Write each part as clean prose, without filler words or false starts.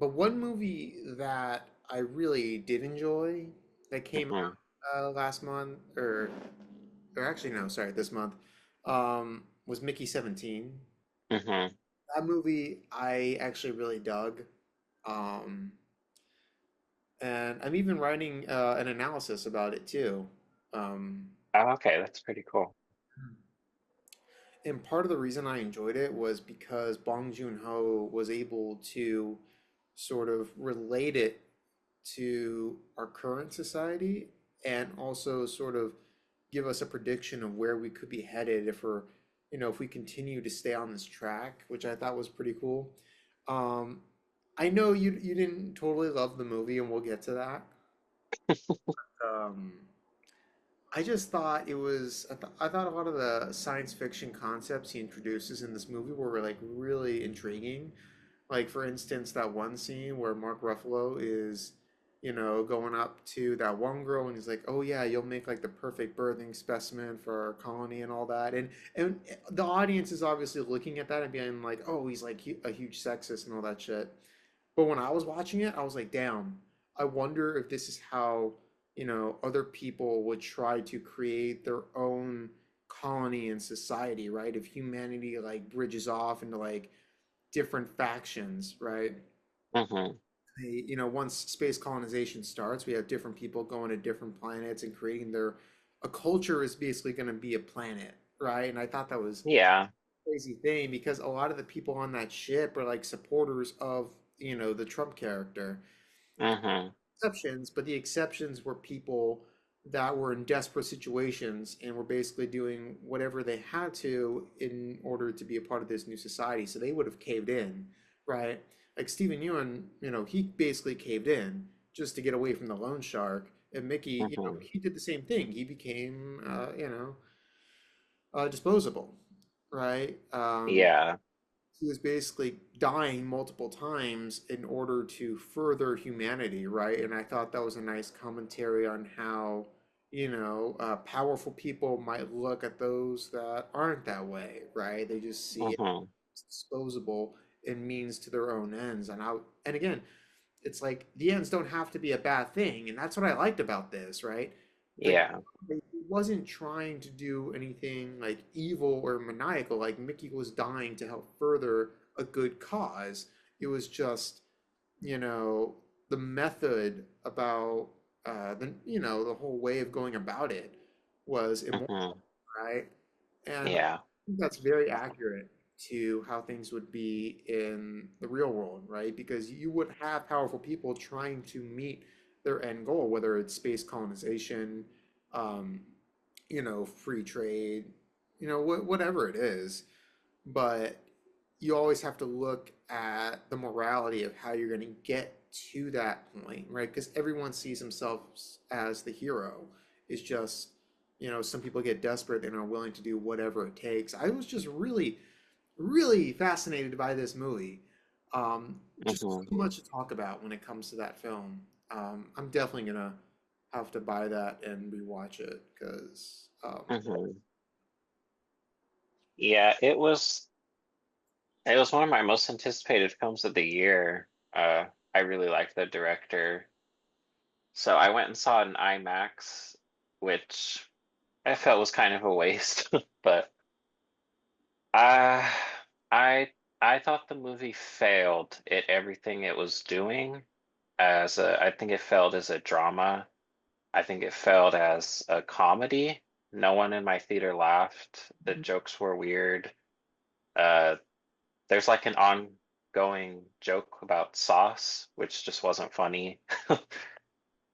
But one movie that I really did enjoy that came Hmm. out last month, or actually no, sorry, this month, was Mickey 17. Hmm. That movie I actually really dug. Um, and I'm even writing an analysis about it too. Um, Oh, okay, that's pretty cool. and part of the reason I enjoyed it was because Bong Joon-ho was able to sort of relate it to our current society and also sort of give us a prediction of where we could be headed if we're, if we continue to stay on this track, which I thought was pretty cool. Um, I know you didn't totally love the movie, and we'll get to that. Um, I just thought I thought a lot of the science fiction concepts he introduces in this movie were like really intriguing. Like for instance, that one scene where Mark Ruffalo is, going up to that one girl and he's like, "Oh yeah, you'll make like the perfect birthing specimen for our colony and all that." And the audience is obviously looking at that and being like, "Oh, he's like a huge sexist and all that shit." But when I was watching it, I was like, "Damn, I wonder if this is how, other people would try to create their own colony and society, right? If humanity like bridges off into like different factions, right? Hmm. Once space colonization starts, we have different people going to different planets and creating a culture is basically going to be a planet, right? And I thought that was Yeah. a crazy thing because a lot of the people on that ship are like supporters of, the Trump character. Hmm. Exceptions, but the exceptions were people that were in desperate situations and were basically doing whatever they had to in order to be a part of this new society. So they would have caved in, right? Like Stephen Ewan, he basically caved in just to get away from the loan shark. And Mickey, Hmm. he did the same thing. He became, disposable, right? Yeah. He was basically dying multiple times in order to further humanity, right? And I thought that was a nice commentary on how, powerful people might look at those that aren't that way, right? They just see it Hmm. as disposable and means to their own ends. And again, it's like the ends don't have to be a bad thing, and that's what I liked about this, right? Like Yeah. he wasn't trying to do anything like evil or maniacal. Like Mickey was dying to help further a good cause. It was just, you know, the method about the whole way of going about it was immoral, Hmm. right? And I Yeah. think that's very accurate to how things would be in the real world, right? Because you would have powerful people trying to meet their end goal, whether it's space colonization, um, free trade, whatever it is. But you always have to look at the morality of how you're going to get to that point, right? Because everyone sees themselves as the hero. It's just, some people get desperate and are willing to do whatever it takes. I was just really, really fascinated by this movie. Just Hmm. so much to talk about when it comes to that film. I'm definitely gonna have to buy that and rewatch it because Hmm. Yeah, it was one of my most anticipated films of the year. I really liked the director. So I went and saw it in IMAX, which I felt was kind of a waste, but uh, I I thought the movie failed at everything it was doing. I think it failed as a drama. I think it failed as a comedy. No one in my theater laughed. The jokes were weird. Uh, there's like an ongoing joke about sauce, which just wasn't funny.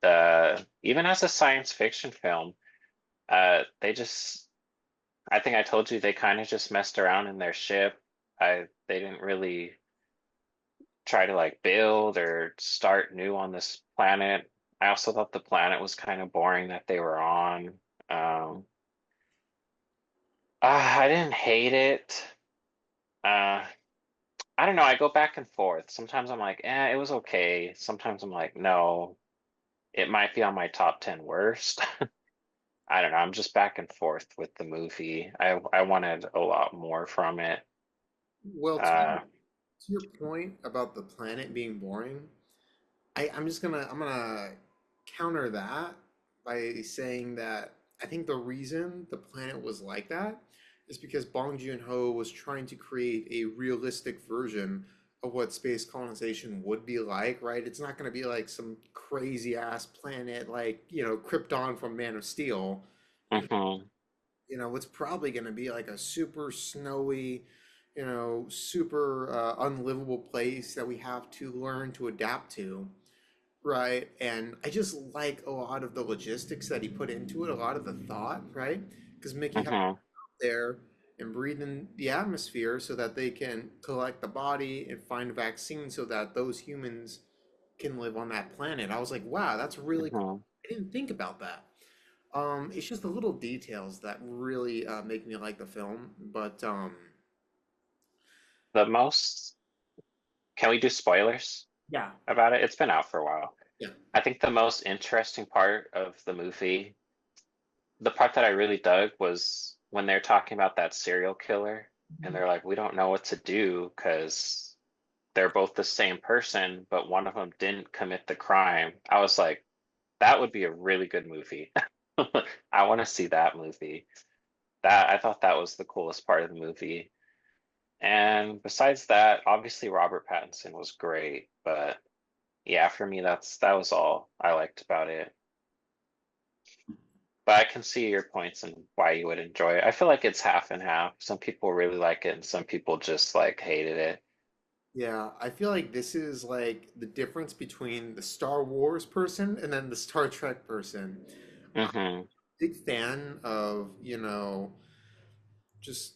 Even as a science fiction film, they just I think I told you they kind of just messed around in their ship. They didn't really try to like build or start new on this planet. I also thought the planet was kind of boring that they were on. Um, I didn't hate it. Uh, I don't know. I go back and forth. Sometimes I'm like, it was okay. Sometimes I'm like, no, it might be on my top 10 worst. I don't know. I'm just back and forth with the movie. I wanted a lot more from it. well, to Uh, me. To your point about the planet being boring, I'm gonna counter that by saying that I think the reason the planet was like that is because Bong Joon-ho was trying to create a realistic version of what space colonization would be like, right? It's not gonna be like some crazy ass planet like, Krypton from Man of Steel. Mm-hmm. It's probably gonna be like a super snowy, super unlivable place that we have to learn to adapt to. Right. And I just like a lot of the logistics that he put into it, a lot of the thought, right? Because Mickey had to Mm-hmm. go there and breathe in the atmosphere so that they can collect the body and find a vaccine so that those humans can live on that planet. I was like, wow, that's really cool. Mm-hmm. I didn't think about that. It's just the little details that really make me like the film. But The most, can we do spoilers yeah, about it? It's been out for a while. yeah. I think the most interesting part of the movie, the part that I really dug was when they're talking about that serial killer and they're like, we don't know what to do because they're both the same person, but one of them didn't commit the crime. I was like, that would be a really good movie. I want to see that movie. That I thought that was the coolest part of the movie. And besides that, obviously Robert Pattinson was great, but yeah, for me that was all I liked about it. But I can see your points and why you would enjoy it. I feel like it's half and half. Some people really like it and some people just like hated it. Yeah, I feel like this is like the difference between the Star Wars person and then the Star Trek person. I'm Mm-hmm. a big fan of, just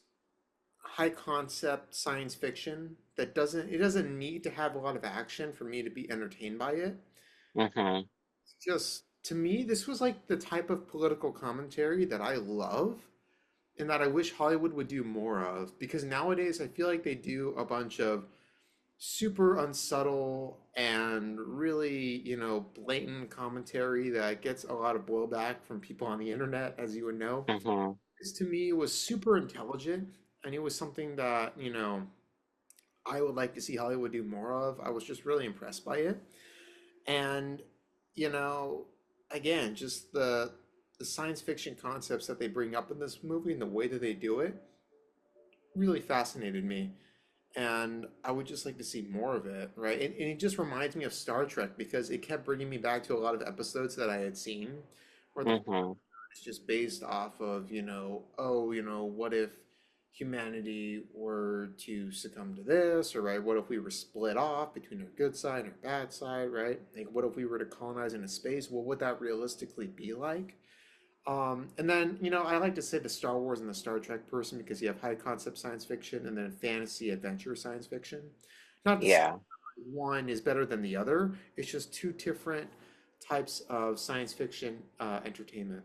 high concept science fiction that doesn't need to have a lot of action for me to be entertained by it. Mm-hmm. Just to me, this was like the type of political commentary that I love and that I wish Hollywood would do more of because nowadays I feel like they do a bunch of super unsubtle and really, blatant commentary that gets a lot of blowback from people on the internet, as you would know. Mm-hmm. This to me was super intelligent, and it was something that, I would like to see Hollywood do more of. I was just really impressed by it. And, you know, again, just the science fiction concepts that they bring up in this movie and the way that they do it really fascinated me. And I would just like to see more of it, right? And it just reminds me of Star Trek because it kept bringing me back to a lot of episodes that I had seen where the Mm-hmm. it's just based off of, oh, what if humanity were to succumb to this, or right, what if we were split off between our good side and our bad side, right? Like, what if we were to colonize into space? What would that realistically be like? And then, I like to say the Star Wars and the Star Trek person because you have high concept science fiction and then fantasy adventure science fiction. Not to say Yeah. one is better than the other, it's just two different types of science fiction entertainment.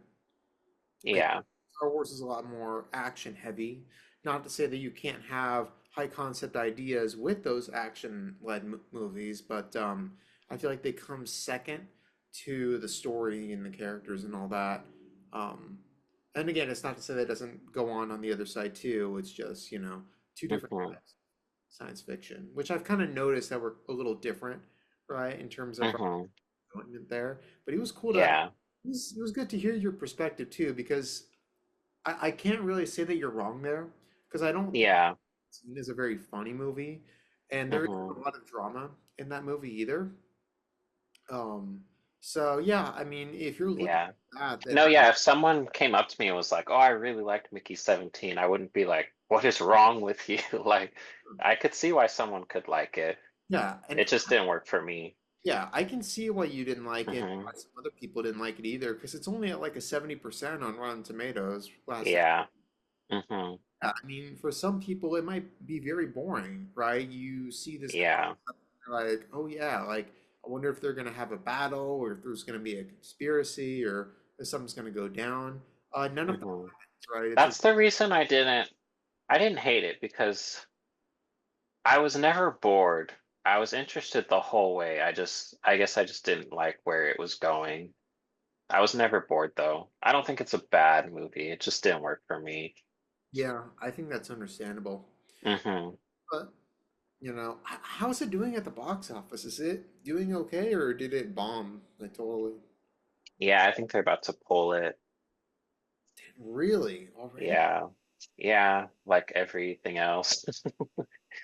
Like Yeah. Star Wars is a lot more action heavy. Not to say that you can't have high concept ideas with those action led movies, but I feel like they come second to the story and the characters and all that. Um, and again, it's not to say that doesn't go on the other side too. It's just, two different Mm-hmm. types of science fiction, which I've kind of noticed that we're a little different, right, in terms of Mm-hmm. went there. But it was cool to Yeah. it was good to hear your perspective too, because I can't really say that you're wrong there, because I don't think Yeah. it is a very funny movie, and there Mm-hmm. isn't a lot of drama in that movie either. Um, so yeah, I mean, if you're looking Yeah. at that, then No, yeah, if someone came up to me and was like, "Oh, I really liked Mickey 17," I wouldn't be like, "What is wrong with you?" Like, I could see why someone could like it. yeah, and It just didn't work for me. yeah, I can see why you didn't like it, Hmm. why some other people didn't like it either, because it's only at like a 70% on Rotten Tomatoes last. Yeah. Hmm. I mean, for some people, it might be very boring, right? You see this Yeah. concept, you're like, oh yeah, like I wonder if they're gonna have a battle, or if there's gonna be a conspiracy, or if something's gonna go down. None of that Hmm. happens, right? It's just That's the reason I didn't hate it because I was never bored. I was interested the whole way. I guess I just didn't like where it was going. I was never bored though. I don't think it's a bad movie. It just didn't work for me. yeah, I think that's understandable. Hmm. But How's it doing at the box office? Is it doing okay, or did it bomb like totally? Yeah, I think they're about to pull it. Really? Already? Yeah. Yeah, like everything else.